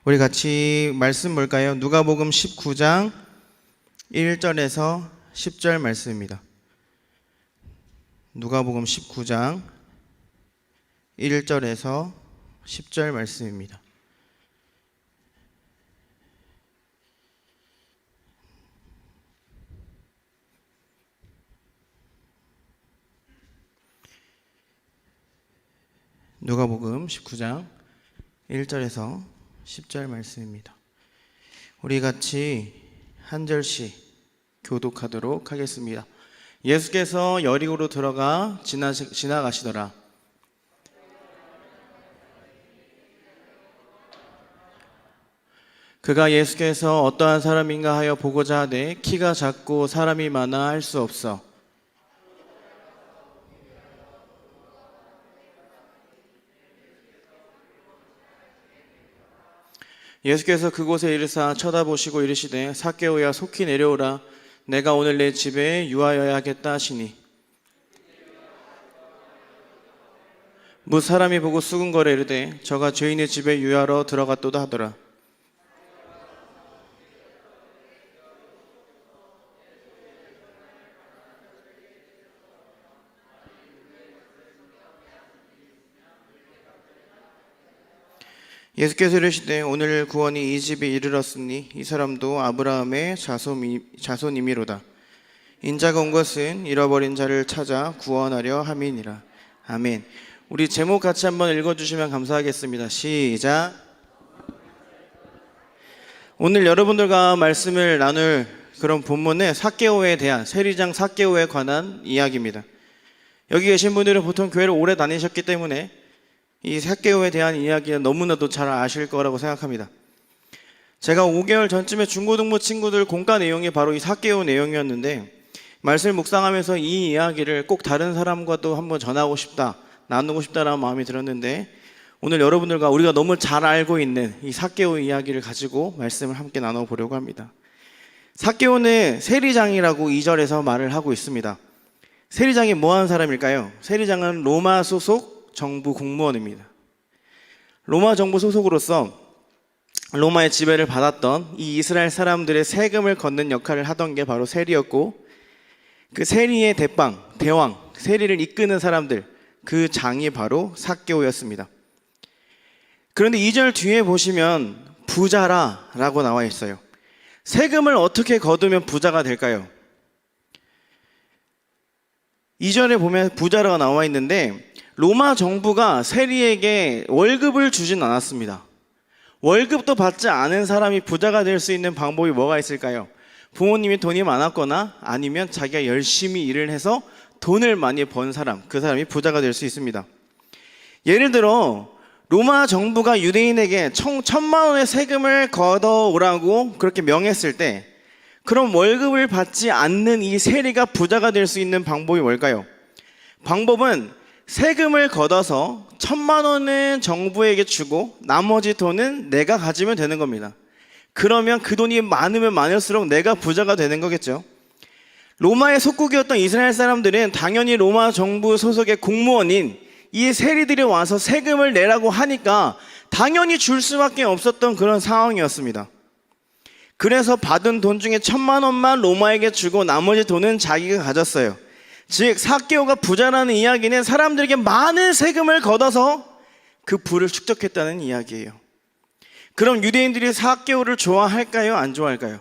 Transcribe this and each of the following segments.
우리 같이 말씀 볼까요? 누가복음 19장 1절에서 10절 말씀입니다. 누가복음 19장 1절에서 10절 말씀입니다. 누가복음 19장 1절에서 10절 말씀입니다. 우리 같이 한 절씩 교독하도록 하겠습니다. 예수께서 여리고로 들어가 지나가시더라. 그가 예수께서 어떠한 사람인가 하여 보고자 하되 키가 작고 사람이 많아 할 수 없어 예수께서 그곳에 이르사 쳐다보시고 이르시되 삭개오야 속히 내려오라. 내가 오늘 내 집에 유하여야 하겠다 하시니 무 사람이 보고 수군거려 이르되 저가 죄인의 집에 유하러 들어갔도다 하더라. 예수께서 이르시되 오늘 구원이 이 집에 이르렀으니 이 사람도 아브라함의 자손이미로다. 인자가 온 것은 잃어버린 자를 찾아 구원하려 함이니라. 아멘. 우리 제목 같이 한번 읽어주시면 감사하겠습니다. 시작. 오늘 여러분들과 말씀을 나눌 그런 본문은 삭개오에 대한, 세리장 삭개오에 관한 이야기입니다. 여기 계신 분들은 보통 교회를 오래 다니셨기 때문에 이 삭개오에 대한 이야기는 너무나도 잘 아실 거라고 생각합니다. 제가 5개월 전쯤에 중고등부 친구들 공과 내용이 바로 이 삭개오 내용이었는데, 말씀을 묵상하면서 이 이야기를 꼭 다른 사람과도 한번 전하고 싶다, 나누고 싶다라는 마음이 들었는데, 오늘 여러분들과 우리가 너무 잘 알고 있는 이 삭개오 이야기를 가지고 말씀을 함께 나눠보려고 합니다. 삭개오는 세리장이라고 2절에서 말을 하고 있습니다. 세리장이 뭐 하는 사람일까요? 세리장은 로마 소속 정부 공무원입니다. 로마 정부 소속으로서 로마의 지배를 받았던 이 이스라엘 사람들의 세금을 걷는 역할을 하던 게 바로 세리였고, 그 세리의 대왕, 세리를 이끄는 사람들, 그 장이 바로 삭개오였습니다. 그런데 2절 뒤에 보시면 부자라 라고 나와 있어요. 세금을 어떻게 거두면 부자가 될까요? 2절에 보면 부자라가 나와 있는데, 로마 정부가 세리에게 월급을 주진 않았습니다. 월급도 받지 않은 사람이 부자가 될 수 있는 방법이 뭐가 있을까요? 부모님이 돈이 많았거나 아니면 자기가 열심히 일을 해서 돈을 많이 번 사람, 그 사람이 부자가 될 수 있습니다. 예를 들어 로마 정부가 유대인에게 1,000만 원의 세금을 걷어오라고 그렇게 명했을 때, 그럼 월급을 받지 않는 이 세리가 부자가 될 수 있는 방법이 뭘까요? 방법은 세금을 걷어서 1,000만 원은 정부에게 주고 나머지 돈은 내가 가지면 되는 겁니다. 그러면 그 돈이 많으면 많을수록 내가 부자가 되는 거겠죠. 로마의 속국이었던 이스라엘 사람들은 당연히 로마 정부 소속의 공무원인 이 세리들이 와서 세금을 내라고 하니까 당연히 줄 수밖에 없었던 그런 상황이었습니다. 그래서 받은 돈 중에 1,000만 원만 로마에게 주고 나머지 돈은 자기가 가졌어요. 즉 삭개오가 부자라는 이야기는 사람들에게 많은 세금을 걷어서 그 부를 축적했다는 이야기예요. 그럼 유대인들이 삭개오를 좋아할까요? 안 좋아할까요?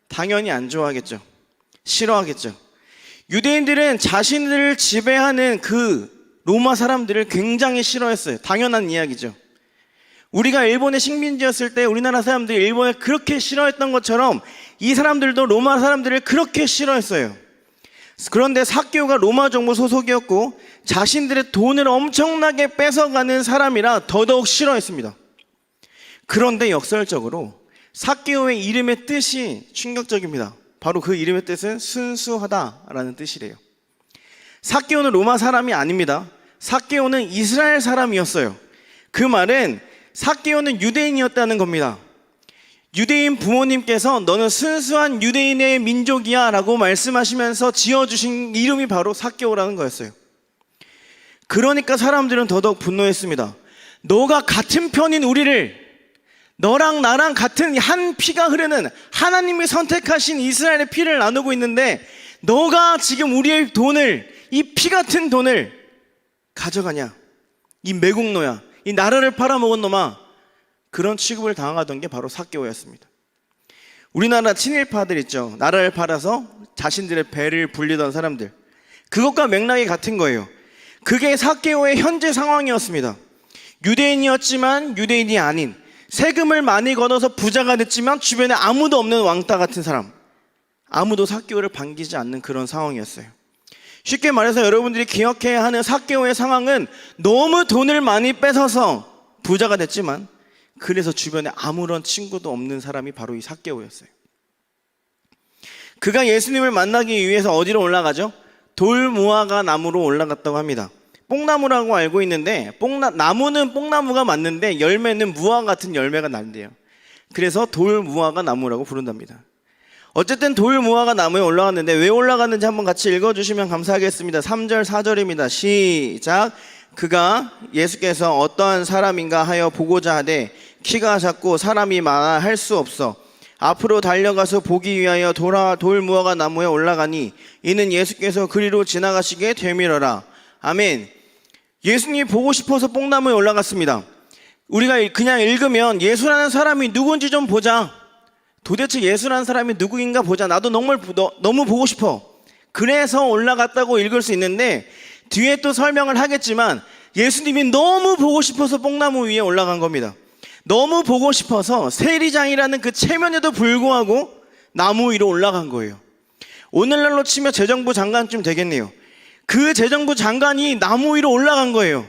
당연히 안 좋아하겠죠. 싫어하겠죠. 유대인들은 자신들을 지배하는 그 로마 사람들을 굉장히 싫어했어요. 당연한 이야기죠. 우리가 일본의 식민지였을 때 우리나라 사람들이 일본을 그렇게 싫어했던 것처럼 이 사람들도 로마 사람들을 그렇게 싫어했어요. 그런데 삭개오가 로마 정부 소속이었고 자신들의 돈을 엄청나게 뺏어가는 사람이라 더더욱 싫어했습니다. 그런데 역설적으로 삭개오의 이름의 뜻이 충격적입니다. 바로 그 이름의 뜻은 순수하다라는 뜻이래요. 삭개오는 로마 사람이 아닙니다. 삭개오는 이스라엘 사람이었어요. 그 말은 삭개오는 유대인이었다는 겁니다. 유대인 부모님께서 너는 순수한 유대인의 민족이야 라고 말씀하시면서 지어주신 이름이 바로 삭개오라는 거였어요. 그러니까 사람들은 더더욱 분노했습니다. 너가 같은 편인 우리를, 너랑 나랑 같은 한 피가 흐르는 하나님이 선택하신 이스라엘의 피를 나누고 있는데 너가 지금 우리의 돈을, 이 피 같은 돈을 가져가냐? 이 매국노야, 이 나라를 팔아먹은 놈아. 그런 취급을 당하던 게 바로 삭개오였습니다. 우리나라 친일파들 있죠. 나라를 팔아서 자신들의 배를 불리던 사람들. 그것과 맥락이 같은 거예요. 그게 삭개오의 현재 상황이었습니다. 유대인이었지만 유대인이 아닌, 세금을 많이 걷어서 부자가 됐지만 주변에 아무도 없는 왕따 같은 사람, 아무도 삭개오를 반기지 않는 그런 상황이었어요. 쉽게 말해서 여러분들이 기억해야 하는 삭개오의 상황은 너무 돈을 많이 뺏어서 부자가 됐지만 그래서 주변에 아무런 친구도 없는 사람이 바로 이 삭개오였어요. 그가 예수님을 만나기 위해서 어디로 올라가죠? 돌무화과 나무로 올라갔다고 합니다. 뽕나무라고 알고 있는데 나무는 뽕나무가 맞는데 열매는 무화 같은 열매가 난대요. 그래서 돌무화과 나무라고 부른답니다. 어쨌든 돌무화과 나무에 올라갔는데 왜 올라갔는지 한번 같이 읽어주시면 감사하겠습니다. 3절 4절입니다. 시작. 그가 예수께서 어떠한 사람인가 하여 보고자 하되 키가 작고 사람이 많아 할 수 없어 앞으로 달려가서 보기 위하여 돌무화과 나무에 올라가니 이는 예수께서 그리로 지나가시게 되밀어라. 아멘. 예수님이 보고 싶어서 뽕나무에 올라갔습니다. 우리가 그냥 읽으면 예수라는 사람이 누군지 좀 보자, 도대체 예수라는 사람이 누구인가 보자, 나도 너무 보고 싶어, 그래서 올라갔다고 읽을 수 있는데 뒤에 또 설명을 하겠지만 예수님이 너무 보고 싶어서 뽕나무 위에 올라간 겁니다. 너무 보고 싶어서 세리장이라는 그 체면에도 불구하고 나무 위로 올라간 거예요. 오늘날로 치면 재정부 장관쯤 되겠네요. 그 재정부 장관이 나무 위로 올라간 거예요.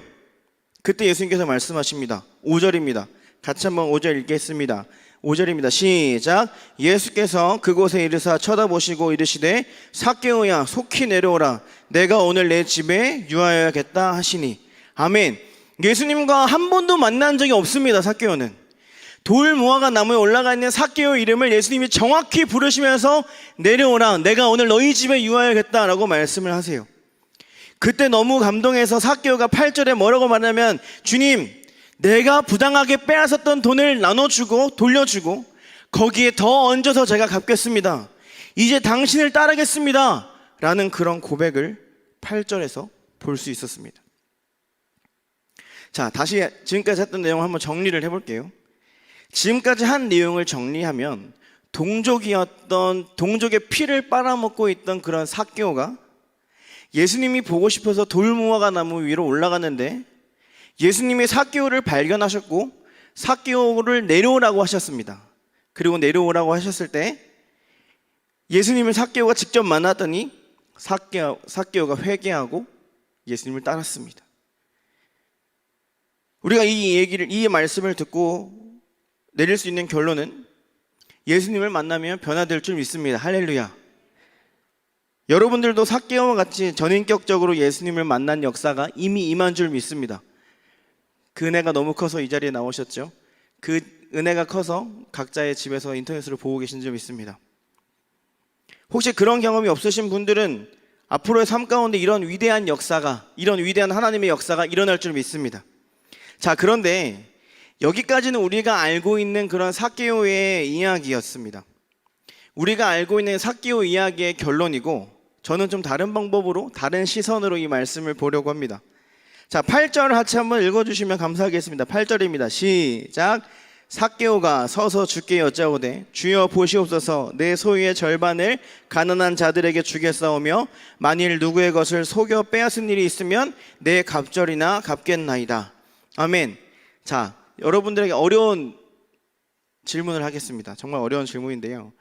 그때 예수님께서 말씀하십니다. 5절입니다. 같이 한번 5절 읽겠습니다. 5절입니다. 시작. 예수께서 그곳에 이르사 쳐다보시고 이르시되 삭개오야 속히 내려오라. 내가 오늘 내 집에 유하여야겠다 하시니. 아멘. 예수님과 한 번도 만난 적이 없습니다. 삭개오는. 돌무화과 나무에 올라가 있는 삭개오 이름을 예수님이 정확히 부르시면서 내려오라. 내가 오늘 너희 집에 유하여야겠다라고 말씀을 하세요. 그때 너무 감동해서 삭개오가 8절에 뭐라고 말하냐면 주님, 내가 부당하게 빼앗았던 돈을 나눠주고 돌려주고 거기에 더 얹어서 제가 갚겠습니다. 이제 당신을 따르겠습니다. 라는 그런 고백을 8절에서 볼 수 있었습니다. 자, 다시 지금까지 했던 내용을 한번 정리를 해볼게요. 지금까지 한 내용을 정리하면 동족의 피를 빨아먹고 있던 그런 삭개오가 예수님이 보고 싶어서 돌무화과 나무 위로 올라갔는데 예수님이 삭개오를 발견하셨고 삭개오를 내려오라고 하셨습니다. 그리고 내려오라고 하셨을 때 예수님을 삭개오가 직접 만났더니 삭개오가 회개하고 예수님을 따랐습니다. 우리가 이 말씀을 듣고 내릴 수 있는 결론은 예수님을 만나면 변화될 줄 믿습니다. 할렐루야. 여러분들도 삭개오와 같이 전인격적으로 예수님을 만난 역사가 이미 임한 줄 믿습니다. 그 은혜가 너무 커서 이 자리에 나오셨죠. 그 은혜가 커서 각자의 집에서 인터넷으로 보고 계신 줄 믿습니다. 혹시 그런 경험이 없으신 분들은 앞으로의 삶 가운데 이런 위대한 하나님의 역사가 일어날 줄 믿습니다. 자, 그런데 여기까지는 우리가 알고 있는 그런 삭개오의 이야기였습니다. 우리가 알고 있는 삭개오 이야기의 결론이고, 저는 좀 다른 방법으로, 다른 시선으로 이 말씀을 보려고 합니다. 자, 8절 같이 한번 읽어주시면 감사하겠습니다. 8절입니다. 시작. 삭개오가 서서 주께 여짜오되 주여 보시옵소서, 내 소유의 절반을 가난한 자들에게 주겠사오며 만일 누구의 것을 속여 빼앗은 일이 있으면 내 갑절이나 갚겠나이다. 아멘. 자, 여러분들에게 어려운 질문을 하겠습니다. 정말 어려운 질문인데요.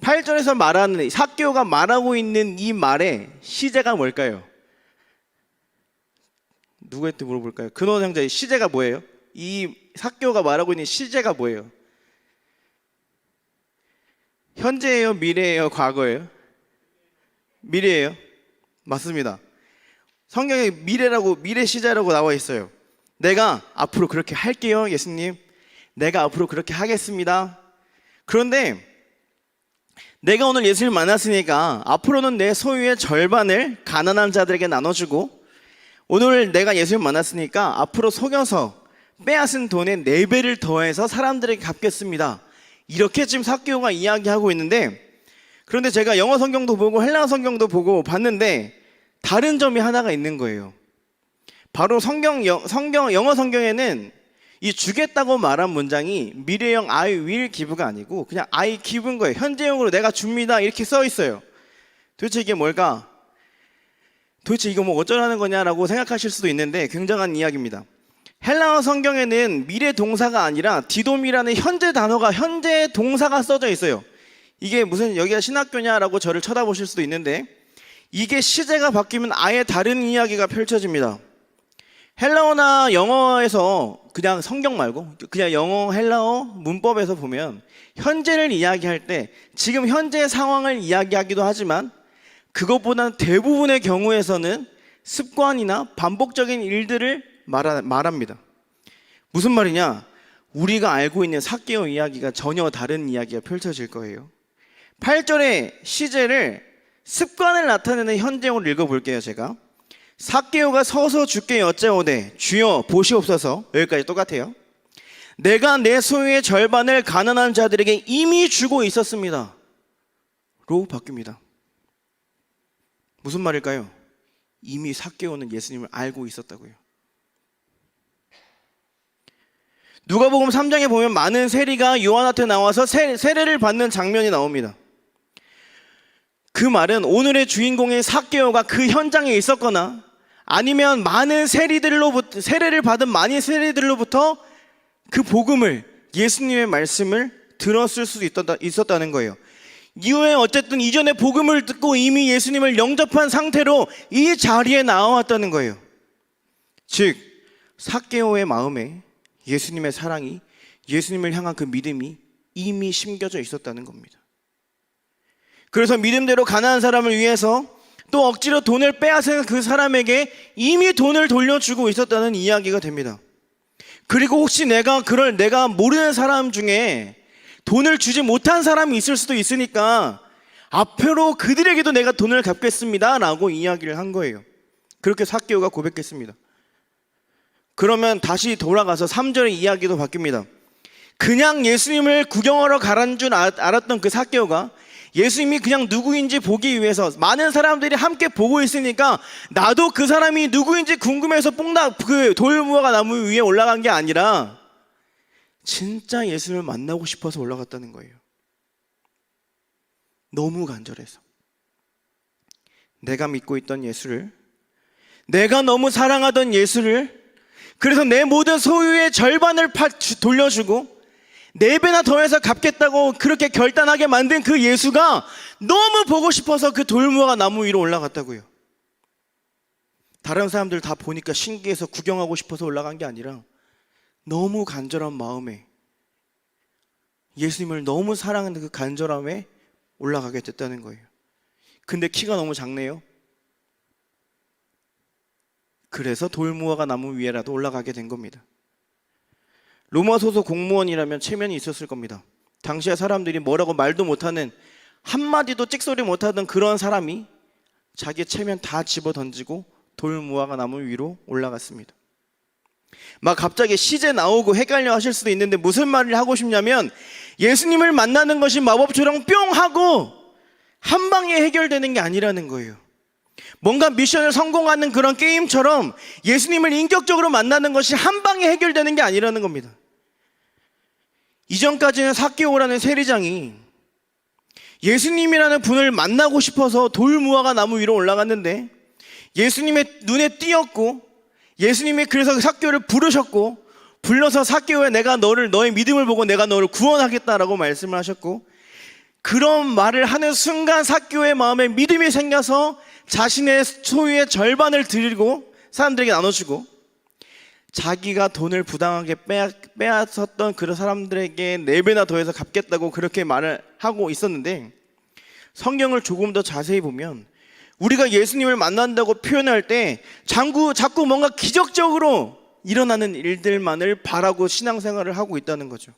8절에서 말하는 삭개오가 말하고 있는 이 말의 시제가 뭘까요? 누구한테 물어볼까요? 근원 형제의 시제가 뭐예요? 이 삭개오가 말하고 있는 시제가 뭐예요? 현재예요? 미래예요? 과거예요? 미래예요? 맞습니다. 성경에 미래 시제라고 나와 있어요. 내가 앞으로 그렇게 할게요, 예수님. 내가 앞으로 그렇게 하겠습니다. 그런데 내가 오늘 예수님을 만났으니까 앞으로는 내 소유의 절반을 가난한 자들에게 나눠주고, 오늘 내가 예수님을 만났으니까 앞으로 속여서 빼앗은 돈의 4배를 더해서 사람들에게 갚겠습니다. 이렇게 지금 삭개오가 이야기하고 있는데, 그런데 제가 영어 성경도 보고 헬라어 성경도 보고 봤는데 다른 점이 하나가 있는 거예요. 바로 영어 성경에는 이 주겠다고 말한 문장이 미래형 I will give가 아니고 그냥 I give인 거예요. 현재형으로 내가 줍니다 이렇게 써 있어요. 도대체 이게 뭘까? 도대체 이거 뭐 어쩌라는 거냐라고 생각하실 수도 있는데 굉장한 이야기입니다. 헬라어 성경에는 미래 동사가 아니라 디돔이라는 현재 단어가, 현재 동사가 써져 있어요. 이게 무슨 여기가 신학교냐라고 저를 쳐다보실 수도 있는데, 이게 시제가 바뀌면 아예 다른 이야기가 펼쳐집니다. 헬라어나 영어에서 그냥 성경 말고 그냥 영어 헬라어 문법에서 보면 현재를 이야기할 때 지금 현재 상황을 이야기하기도 하지만, 그것보다는 대부분의 경우에서는 습관이나 반복적인 일들을 말합니다. 무슨 말이냐? 우리가 알고 있는 삭개오 이야기가 전혀 다른 이야기가 펼쳐질 거예요. 8절의 시제를 습관을 나타내는 현재형으로 읽어볼게요. 제가 삭개오가 서서 주께 여짜오되 주여 보시옵소서. 여기까지 똑같아요. 내가 내 소유의 절반을 가난한 자들에게 이미 주고 있었습니다 로 바뀝니다. 무슨 말일까요? 이미 삭개오는 예수님을 알고 있었다고요. 누가복음 3장에 보면 많은 세리가 요한한테 나와서 세례를 받는 장면이 나옵니다. 그 말은 오늘의 주인공인 삭개오가 그 현장에 있었거나 아니면 많은 세례를 받은 많은 세리들로부터 그 복음을, 예수님의 말씀을 들었을 수도 있었다는 거예요. 이후에 어쨌든 이전에 복음을 듣고 이미 예수님을 영접한 상태로 이 자리에 나와왔다는 거예요. 즉 삭개오의 마음에 예수님의 사랑이, 예수님을 향한 그 믿음이 이미 심겨져 있었다는 겁니다. 그래서 믿음대로 가난한 사람을 위해서 또 억지로 돈을 빼앗은 그 사람에게 이미 돈을 돌려주고 있었다는 이야기가 됩니다. 그리고 혹시 내가 모르는 사람 중에 돈을 주지 못한 사람이 있을 수도 있으니까 앞으로 그들에게도 내가 돈을 갚겠습니다 라고 이야기를 한 거예요. 그렇게 삭개오가 고백했습니다. 그러면 다시 돌아가서 3절의 이야기도 바뀝니다. 그냥 예수님을 구경하러 가란 줄 알았던 그 삭개오가 예수님이 그냥 누구인지 보기 위해서 많은 사람들이 함께 보고 있으니까 나도 그 사람이 누구인지 궁금해서 그 돌무화과 나무 위에 올라간 게 아니라 진짜 예수님을 만나고 싶어서 올라갔다는 거예요. 너무 간절해서. 내가 믿고 있던 예수를, 내가 너무 사랑하던 예수를, 그래서 내 모든 소유의 절반을 돌려주고 4배나 더해서 갚겠다고 그렇게 결단하게 만든 그 예수가 너무 보고 싶어서 그 돌무화과 나무 위로 올라갔다고요. 다른 사람들 다 보니까 신기해서 구경하고 싶어서 올라간 게 아니라 너무 간절한 마음에, 예수님을 너무 사랑하는 그 간절함에 올라가게 됐다는 거예요. 근데 키가 너무 작네요. 그래서 돌무화과 나무 위에라도 올라가게 된 겁니다. 로마 소속 공무원이라면 체면이 있었을 겁니다. 당시에 사람들이 뭐라고 말도 못하는, 한마디도 찍소리 못하던 그런 사람이 자기 체면 다 집어던지고 돌무화과 나무 위로 올라갔습니다. 막 갑자기 시제 나오고 헷갈려 하실 수도 있는데 무슨 말을 하고 싶냐면, 예수님을 만나는 것이 마법처럼 뿅 하고 한 방에 해결되는 게 아니라는 거예요. 뭔가 미션을 성공하는 그런 게임처럼 예수님을 인격적으로 만나는 것이 한 방에 해결되는 게 아니라는 겁니다. 이전까지는 삭개오라는 세리장이 예수님이라는 분을 만나고 싶어서 돌무화과 나무 위로 올라갔는데 예수님의 눈에 띄었고, 예수님이 그래서 삭개오를 부르셨고, 불러서 삭개오야 내가 너의 믿음을 보고 내가 너를 구원하겠다라고 말씀을 하셨고, 그런 말을 하는 순간 삭개오의 마음에 믿음이 생겨서 자신의 소유의 절반을 드리고 사람들에게 나눠주고, 자기가 돈을 부당하게 빼앗았던 그런 사람들에게 4배나 더해서 갚겠다고 그렇게 말을 하고 있었는데, 성경을 조금 더 자세히 보면 우리가 예수님을 만난다고 표현할 때 자꾸 뭔가 기적적으로 일어나는 일들만을 바라고 신앙생활을 하고 있다는 거죠.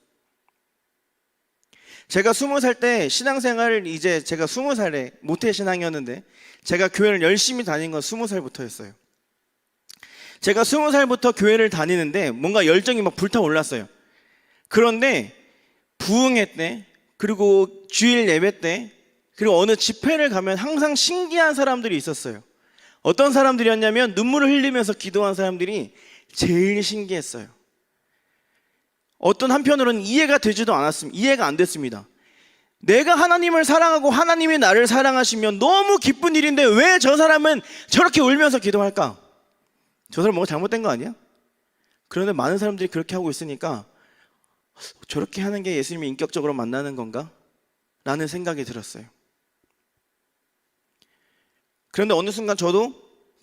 제가 20살 때 신앙생활을, 제가 20살에 모태신앙이었는데 제가 교회를 열심히 다닌 건 20살부터였어요. 제가 20살부터 교회를 다니는데 뭔가 열정이 막 불타올랐어요. 그런데 부흥회 때, 그리고 주일 예배 때, 그리고 어느 집회를 가면 항상 신기한 사람들이 있었어요. 어떤 사람들이었냐면 눈물을 흘리면서 기도한 사람들이 제일 신기했어요. 어떤 한편으로는 이해가 안 됐습니다. 내가 하나님을 사랑하고 하나님이 나를 사랑하시면 너무 기쁜 일인데 왜 저 사람은 저렇게 울면서 기도할까? 저 사람 뭔가 잘못된 거 아니야? 그런데 많은 사람들이 그렇게 하고 있으니까 저렇게 하는 게 예수님이 인격적으로 만나는 건가? 라는 생각이 들었어요. 그런데 어느 순간 저도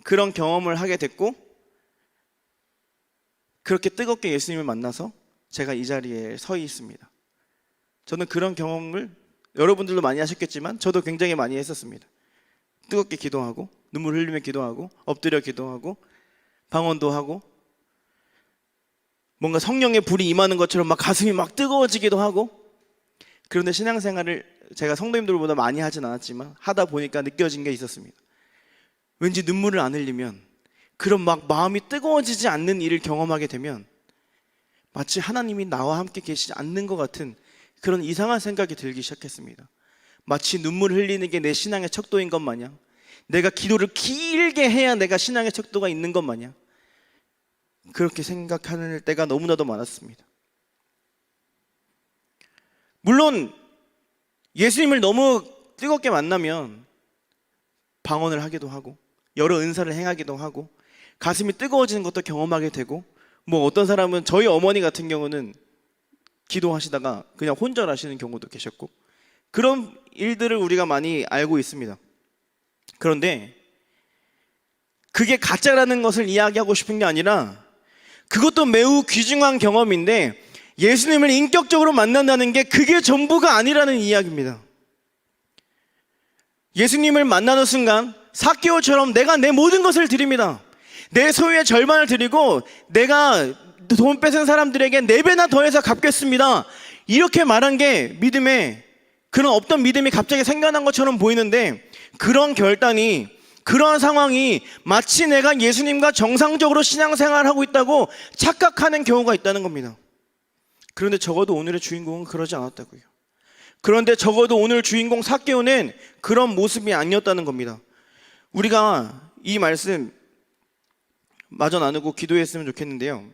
그런 경험을 하게 됐고, 그렇게 뜨겁게 예수님을 만나서 제가 이 자리에 서 있습니다. 저는 그런 경험을 여러분들도 많이 하셨겠지만 저도 굉장히 많이 했었습니다. 뜨겁게 기도하고, 눈물 흘리며 기도하고, 엎드려 기도하고, 방언도 하고, 뭔가 성령의 불이 임하는 것처럼 막 가슴이 막 뜨거워지기도 하고. 그런데 신앙생활을 제가 성도님들보다 많이 하진 않았지만 하다 보니까 느껴진 게 있었습니다. 왠지 눈물을 안 흘리면, 그런 막 마음이 뜨거워지지 않는 일을 경험하게 되면 마치 하나님이 나와 함께 계시지 않는 것 같은 그런 이상한 생각이 들기 시작했습니다. 마치 눈물 흘리는 게 내 신앙의 척도인 것 마냥, 내가 기도를 길게 해야 내가 신앙의 척도가 있는 것 마냥 그렇게 생각하는 때가 너무나도 많았습니다. 물론 예수님을 너무 뜨겁게 만나면 방언을 하기도 하고 여러 은사를 행하기도 하고 가슴이 뜨거워지는 것도 경험하게 되고, 뭐 어떤 사람은 저희 어머니 같은 경우는 기도하시다가 그냥 혼절하시는 경우도 계셨고, 그런 일들을 우리가 많이 알고 있습니다. 그런데 그게 가짜라는 것을 이야기하고 싶은 게 아니라, 그것도 매우 귀중한 경험인데 예수님을 인격적으로 만난다는 게 그게 전부가 아니라는 이야기입니다. 예수님을 만나는 순간 삭개오처럼 내가 내 모든 것을 드립니다. 내 소유의 절반을 드리고 내가 돈 뺏은 사람들에게 4배나 더해서 갚겠습니다. 이렇게 말한 게 믿음의, 그런 없던 믿음이 갑자기 생겨난 것처럼 보이는데, 그런 결단이, 그러한 상황이 마치 내가 예수님과 정상적으로 신앙생활을 하고 있다고 착각하는 경우가 있다는 겁니다. 그런데 적어도 오늘의 주인공은 그러지 않았다고요. 그런데 적어도 오늘 주인공 삭개오는 그런 모습이 아니었다는 겁니다. 우리가 이 말씀 마저 나누고 기도했으면 좋겠는데요.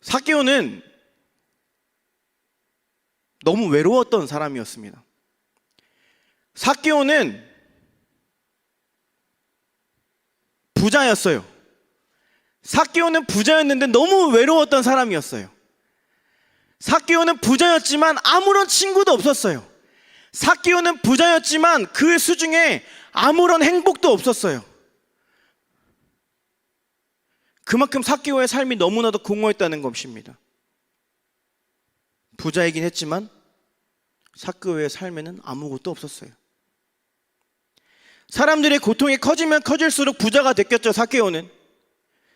삭개오는 너무 외로웠던 사람이었습니다. 삭개오는 부자였어요. 삭개오는 부자였는데 너무 외로웠던 사람이었어요. 삭개오는 부자였지만 아무런 친구도 없었어요. 삭개오는 부자였지만 그 수중에 아무런 행복도 없었어요. 그만큼 삭개오의 삶이 너무나도 공허했다는 것입니다. 부자이긴 했지만 삭개오의 삶에는 아무것도 없었어요. 사람들의 고통이 커지면 커질수록 부자가 됐겠죠, 삭개오는.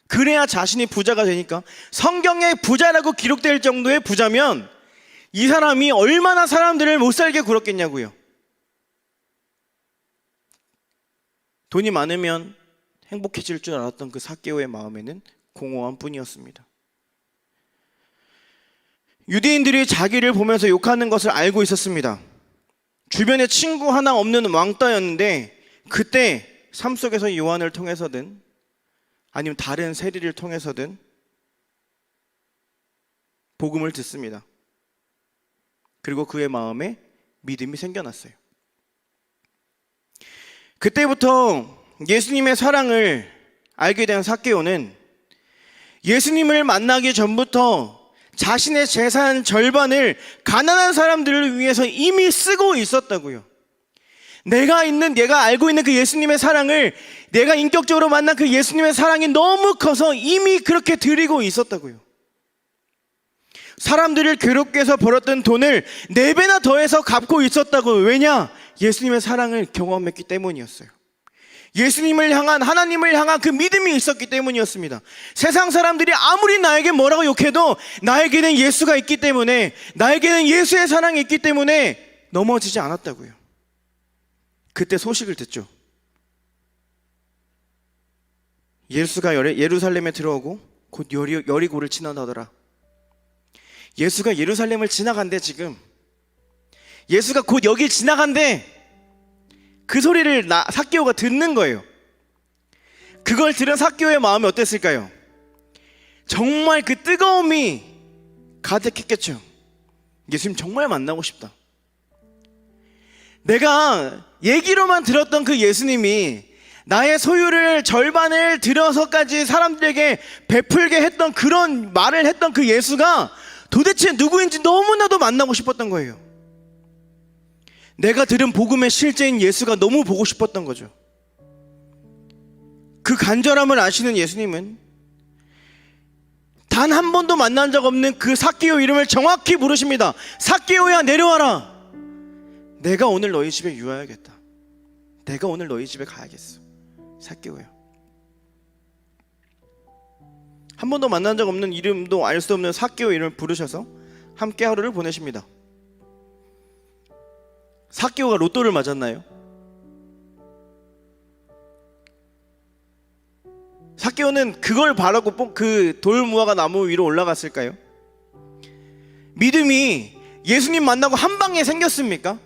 그래야 자신이 부자가 되니까. 성경에 부자라고 기록될 정도의 부자면 이 사람이 얼마나 사람들을 못 살게 굴었겠냐고요. 돈이 많으면 행복해질 줄 알았던 그 삭개오의 마음에는 공허한 뿐이었습니다. 유대인들이 자기를 보면서 욕하는 것을 알고 있었습니다. 주변에 친구 하나 없는 왕따였는데, 그때 삶 속에서 요한을 통해서든 아니면 다른 세리를 통해서든 복음을 듣습니다. 그리고 그의 마음에 믿음이 생겨났어요. 그때부터 예수님의 사랑을 알게 된 삭개오는 예수님을 만나기 전부터 자신의 재산 절반을 가난한 사람들을 위해서 이미 쓰고 있었다고요. 내가 알고 있는 그 예수님의 사랑을, 내가 인격적으로 만난 그 예수님의 사랑이 너무 커서 이미 그렇게 드리고 있었다고요. 사람들을 괴롭게 해서 벌었던 돈을 4배나 더해서 갚고 있었다고. 왜냐? 예수님의 사랑을 경험했기 때문이었어요. 예수님을 향한, 하나님을 향한 그 믿음이 있었기 때문이었습니다. 세상 사람들이 아무리 나에게 뭐라고 욕해도 나에게는 예수가 있기 때문에, 나에게는 예수의 사랑이 있기 때문에 넘어지지 않았다고요. 그때 소식을 듣죠. 예수가 예루살렘에 들어오고 곧 여리고를 지나가더라. 예수가 예루살렘을 지나간대. 지금 예수가 곧 여길 지나간대. 그 소리를 삭개오가 듣는 거예요. 그걸 들은 삭개오의 마음이 어땠을까요? 정말 그 뜨거움이 가득했겠죠. 예수님 정말 만나고 싶다. 내가 얘기로만 들었던 그 예수님이 나의 소유를 절반을 들여서까지 사람들에게 베풀게 했던, 그런 말을 했던 그 예수가 도대체 누구인지 너무나도 만나고 싶었던 거예요. 내가 들은 복음의 실제인 예수가 너무 보고 싶었던 거죠. 그 간절함을 아시는 예수님은 단 한 번도 만난 적 없는 그 삭개오 이름을 정확히 부르십니다. 삭개오야, 내려와라. 내가 오늘 너희 집에 유하야겠다. 내가 오늘 너희 집에 가야겠어. 삭개오야. 한 번도 만난 적 없는, 이름도 알 수 없는 삭개오 이름을 부르셔서 함께 하루를 보내십니다. 삭개오가 로또를 맞았나요? 삭개오는 그걸 바라고 그 돌무화과 나무 위로 올라갔을까요? 믿음이 예수님 만나고 한 방에 생겼습니까?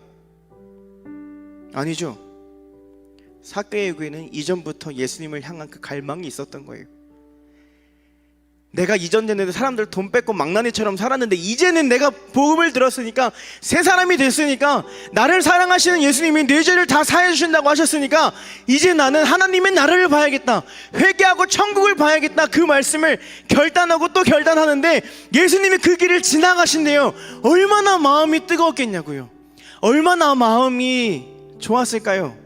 아니죠. 삭개오에게는 이전부터 예수님을 향한 그 갈망이 있었던 거예요. 내가 이전 전에는 사람들 돈 뺏고 망나니처럼 살았는데 이제는 내가 복음을 들었으니까, 새 사람이 됐으니까, 나를 사랑하시는 예수님이 내 죄를 다 사해 주신다고 하셨으니까 이제 나는 하나님의 나라를 봐야겠다, 회개하고 천국을 봐야겠다, 그 말씀을 결단하고 또 결단하는데 예수님이 그 길을 지나가신대요. 얼마나 마음이 뜨거웠겠냐고요. 얼마나 마음이 좋았을까요?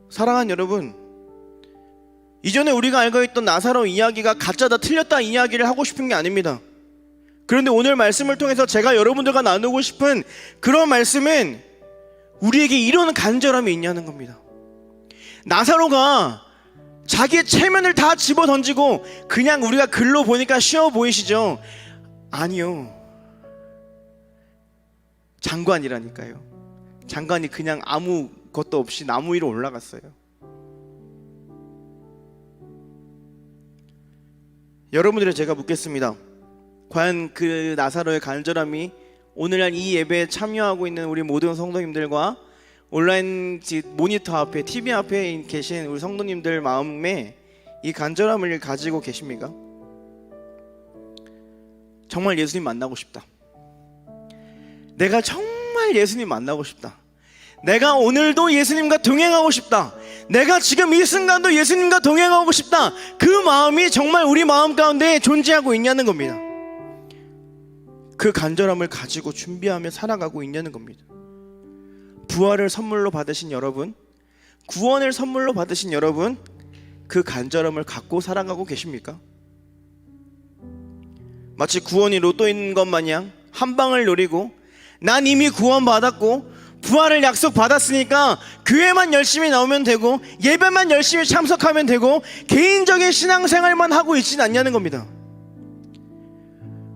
사랑하는 여러분, 이전에 우리가 알고 있던 나사로 이야기가 가짜다, 틀렸다 이야기를 하고 싶은 게 아닙니다. 그런데 오늘 말씀을 통해서 제가 여러분들과 나누고 싶은 그런 말씀은 우리에게 이런 간절함이 있냐는 겁니다. 나사로가 자기의 체면을 다 집어던지고 그냥 우리가 글로 보니까 쉬워 보이시죠? 아니요, 장관이라니까요. 장관이 그냥 아무것도 없이 나무 위로 올라갔어요. 여러분들의 제가 묻겠습니다. 과연 그 나사로의 간절함이 오늘날 이 예배에 참여하고 있는 우리 모든 성도님들과 온라인 모니터 앞에, TV 앞에 계신 우리 성도님들 마음에 이 간절함을 가지고 계십니까? 정말 예수님 만나고 싶다. 내가 정말 예수님 만나고 싶다. 내가 오늘도 예수님과 동행하고 싶다. 내가 지금 이 순간도 예수님과 동행하고 싶다. 그 마음이 정말 우리 마음 가운데 존재하고 있냐는 겁니다. 그 간절함을 가지고 준비하며 살아가고 있냐는 겁니다. 부활을 선물로 받으신 여러분, 구원을 선물로 받으신 여러분, 그 간절함을 갖고 살아가고 계십니까? 마치 구원이 로또인 것 마냥 한 방을 노리고, 난 이미 구원받았고 부활을 약속받았으니까 교회만 열심히 나오면 되고 예배만 열심히 참석하면 되고 개인적인 신앙생활만 하고 있지는 않냐는 겁니다.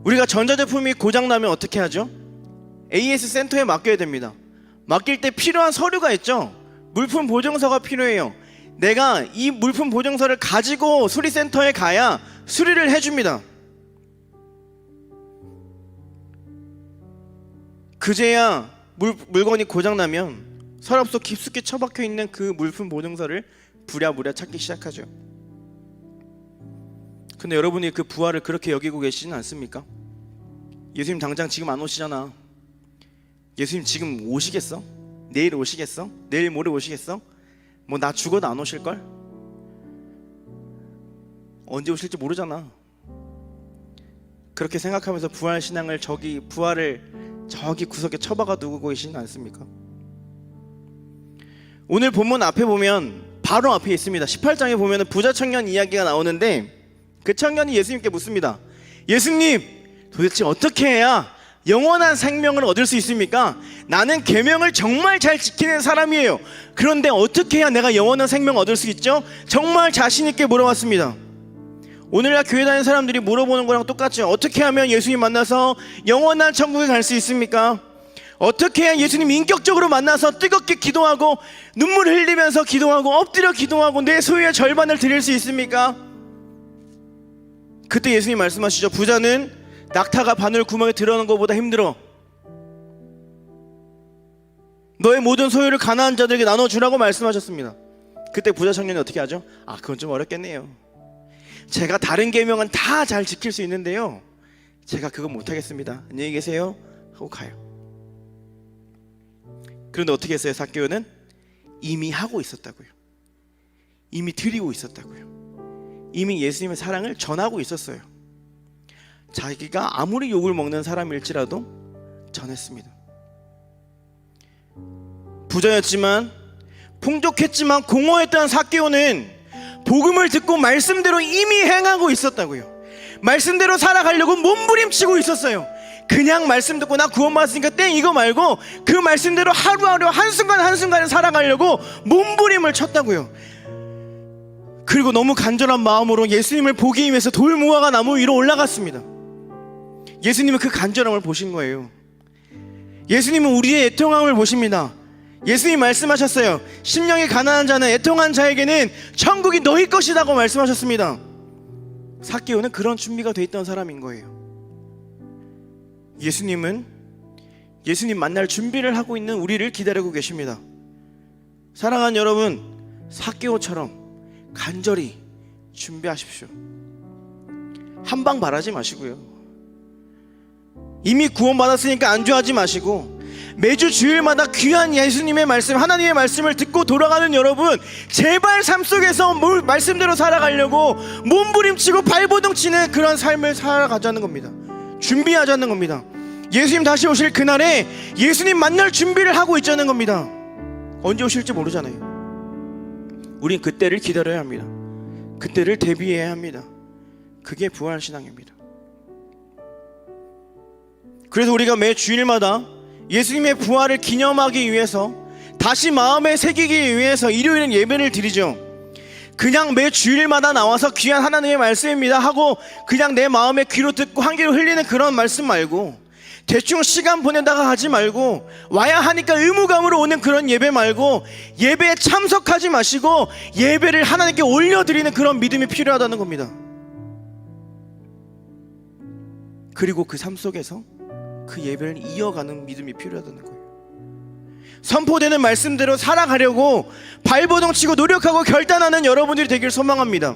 우리가 전자제품이 고장나면 어떻게 하죠? AS 센터에 맡겨야 됩니다. 맡길 때 필요한 서류가 있죠. 물품 보증서가 필요해요. 내가 이 물품 보증서를 가지고 수리센터에 가야 수리를 해줍니다. 그제야 물건이 고장나면 서랍 속 깊숙이 처박혀 있는 그 물품 보증서를 부랴부랴 찾기 시작하죠. 근데 여러분이 그 부활을 그렇게 여기고 계시지는 않습니까? 예수님 당장 지금 안 오시잖아. 예수님 지금 오시겠어? 내일 오시겠어? 내일 모레 오시겠어? 뭐 나 죽어도 안 오실걸? 언제 오실지 모르잖아. 그렇게 생각하면서 부활신앙을 부활을 저기 구석에 처박아 두고 계시지 않습니까? 오늘 본문 앞에 보면 바로 앞에 있습니다. 18장에 보면 부자 청년 이야기가 나오는데 그 청년이 예수님께 묻습니다. 예수님, 도대체 어떻게 해야 영원한 생명을 얻을 수 있습니까? 나는 계명을 정말 잘 지키는 사람이에요. 그런데 어떻게 해야 내가 영원한 생명을 얻을 수 있죠? 정말 자신 있게 물어봤습니다. 오늘날 교회 다니는 사람들이 물어보는 거랑 똑같죠. 어떻게 하면 예수님 만나서 영원한 천국에 갈 수 있습니까? 어떻게 해야 예수님 인격적으로 만나서 뜨겁게 기도하고 눈물 흘리면서 기도하고 엎드려 기도하고 내 소유의 절반을 드릴 수 있습니까? 그때 예수님 말씀하시죠. 부자는 낙타가 바늘 구멍에 들어가는 것보다 힘들어. 너의 모든 소유를 가난한 자들에게 나눠주라고 말씀하셨습니다. 그때 부자 청년이 어떻게 하죠? 그건 좀 어렵겠네요. 제가 다른 계명은 다 잘 지킬 수 있는데요, 제가 그건 못하겠습니다. 안녕히 계세요 하고 가요. 그런데 어떻게 했어요? 삭개오는 이미 하고 있었다고요. 이미 드리고 있었다고요. 이미 예수님의 사랑을 전하고 있었어요. 자기가 아무리 욕을 먹는 사람일지라도 전했습니다. 부자였지만, 풍족했지만 공허했던 삭개오는 복음을 듣고 말씀대로 이미 행하고 있었다고요. 말씀대로 살아가려고 몸부림치고 있었어요. 그냥 말씀 듣고 나 구원받았으니까 땡 이거 말고 그 말씀대로 하루하루 한순간 한순간을 살아가려고 몸부림을 쳤다고요. 그리고 너무 간절한 마음으로 예수님을 보기 위해서 돌무화과 나무 위로 올라갔습니다. 예수님은 그 간절함을 보신 거예요. 예수님은 우리의 애통함을 보십니다. 예수님 말씀하셨어요. 심령이 가난한 자는, 애통한 자에게는 천국이 너희 것이라고 말씀하셨습니다. 삭개오는 그런 준비가 돼 있던 사람인 거예요. 예수님은 예수님 만날 준비를 하고 있는 우리를 기다리고 계십니다. 사랑하는 여러분, 삭개오처럼 간절히 준비하십시오. 한방 바라지 마시고요, 이미 구원받았으니까 안주하지 마시고, 매주 주일마다 귀한 예수님의 말씀, 하나님의 말씀을 듣고 돌아가는 여러분, 제발 삶 속에서 말씀대로 살아가려고 몸부림치고 발버둥 치는 그런 삶을 살아가자는 겁니다. 준비하자는 겁니다. 예수님 다시 오실 그날에 예수님 만날 준비를 하고 있자는 겁니다. 언제 오실지 모르잖아요. 우린 그때를 기다려야 합니다. 그때를 대비해야 합니다. 그게 부활신앙입니다. 그래서 우리가 매 주일마다 예수님의 부활을 기념하기 위해서, 다시 마음에 새기기 위해서 일요일엔 예배를 드리죠. 그냥 매 주일마다 나와서 귀한 하나님의 말씀입니다 하고 그냥 내 마음에 귀로 듣고 한 귀로 흘리는 그런 말씀 말고, 대충 시간 보내다가 하지 말고, 와야 하니까 의무감으로 오는 그런 예배 말고, 예배에 참석하지 마시고 예배를 하나님께 올려드리는 그런 믿음이 필요하다는 겁니다. 그리고 그 삶 속에서 그 예배를 이어가는 믿음이 필요하다는 거예요. 선포되는 말씀대로 살아가려고 발버둥치고 노력하고 결단하는 여러분들이 되길 소망합니다.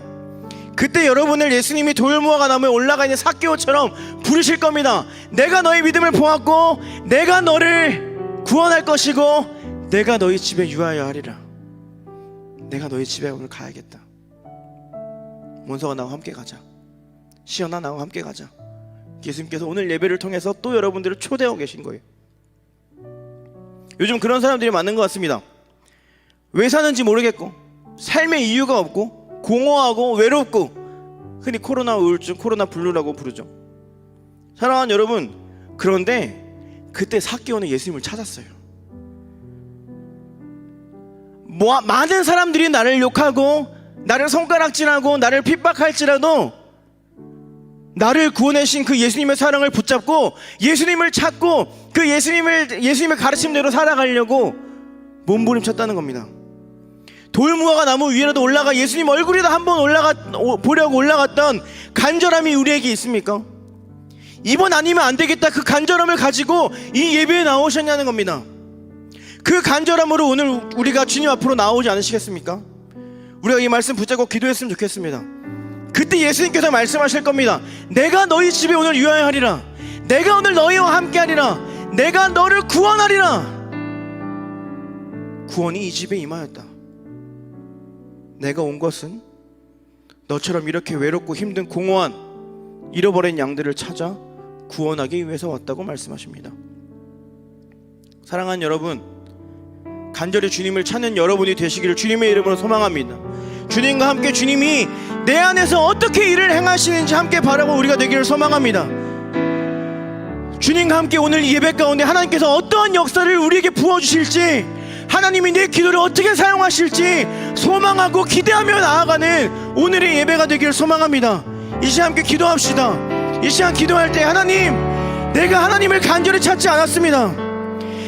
그때 여러분을 예수님이 돌무화과 나무에 올라가 있는 삭개오처럼 부르실 겁니다. 내가 너희 믿음을 보았고 내가 너를 구원할 것이고 내가 너희 집에 유하여 하리라. 내가 너희 집에 오늘 가야겠다. 문서가 나와 함께 가자. 시연아 나와 함께 가자. 예수님께서 오늘 예배를 통해서 또 여러분들을 초대하고 계신 거예요. 요즘 그런 사람들이 많은 것 같습니다. 왜 사는지 모르겠고, 삶의 이유가 없고, 공허하고 외롭고, 흔히 코로나 우울증, 코로나 블루라고 부르죠. 사랑하는 여러분, 그런데 그때 삭개오는 예수님을 찾았어요. 많은 사람들이 나를 욕하고 나를 손가락질하고 나를 핍박할지라도 나를 구원하신 그 예수님의 사랑을 붙잡고 예수님을 찾고 그 예수님의 가르침대로 살아가려고 몸부림쳤다는 겁니다. 돌무화과 나무 위에라도 올라가 예수님 얼굴이다 한번 보려고 올라갔던 간절함이 우리에게 있습니까? 이번 아니면 안 되겠다, 그 간절함을 가지고 이 예배에 나오셨냐는 겁니다. 그 간절함으로 오늘 우리가 주님 앞으로 나오지 않으시겠습니까? 우리가 이 말씀 붙잡고 기도했으면 좋겠습니다. 그때 예수님께서 말씀하실 겁니다. 내가 너희 집에 오늘 유하여 하리라. 내가 오늘 너희와 함께 하리라. 내가 너를 구원하리라. 구원이 이 집에 임하였다. 내가 온 것은 너처럼 이렇게 외롭고 힘든 공허한 잃어버린 양들을 찾아 구원하기 위해서 왔다고 말씀하십니다. 사랑하는 여러분, 간절히 주님을 찾는 여러분이 되시기를 주님의 이름으로 소망합니다. 주님과 함께 주님이 내 안에서 어떻게 일을 행하시는지 함께 바라고 우리가 되기를 소망합니다. 주님과 함께 오늘 이 예배 가운데 하나님께서 어떠한 역사를 우리에게 부어주실지, 하나님이 내 기도를 어떻게 사용하실지 소망하고 기대하며 나아가는 오늘의 예배가 되기를 소망합니다. 이 시간 함께 기도합시다. 이 시간 기도할 때, 하나님, 내가 하나님을 간절히 찾지 않았습니다.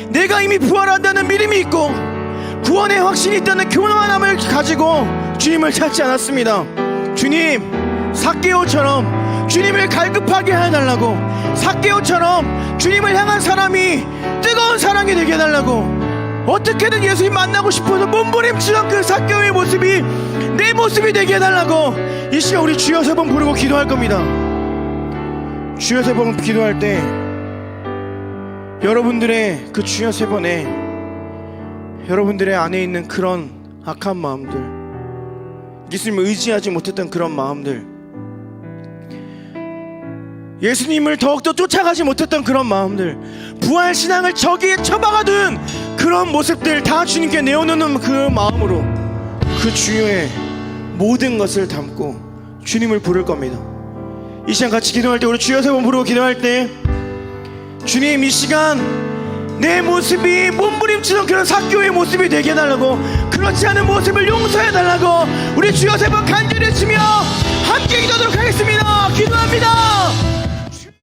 내가 이미 부활한다는 믿음이 있고 구원의 확신이 있다는 교만함을 가지고 주님을 찾지 않았습니다. 주님, 삭개오처럼 주님을 갈급하게 해달라고, 삭개오처럼 주님을 향한 사람이 뜨거운 사랑이 되게 해달라고, 어떻게든 예수님 만나고 싶어서 몸부림치던 그 삭개오의 모습이 내 모습이 되게 해달라고 이 시간 우리 주여 세 번 부르고 기도할 겁니다. 주여 세 번 기도할 때 여러분들의 그 주여 세 번에 여러분들의 안에 있는 그런 악한 마음들, 예수님을 의지하지 못했던 그런 마음들, 예수님을 더욱더 쫓아가지 못했던 그런 마음들, 부활신앙을 저기에 처박아둔 그런 모습들 다 주님께 내어놓는 그 마음으로 그 주여의 모든 것을 담고 주님을 부를 겁니다. 이 시간 같이 기도할 때 우리 주여 세 번 부르고 기도할 때, 주님, 이 시간 내 모습이 몸부림치던 그런 삭개오의 모습이 되게 해달라고, 그렇지 않은 모습을 용서해달라고 우리 주여 세 번 간절히 치며 함께 기도하도록 하겠습니다. 기도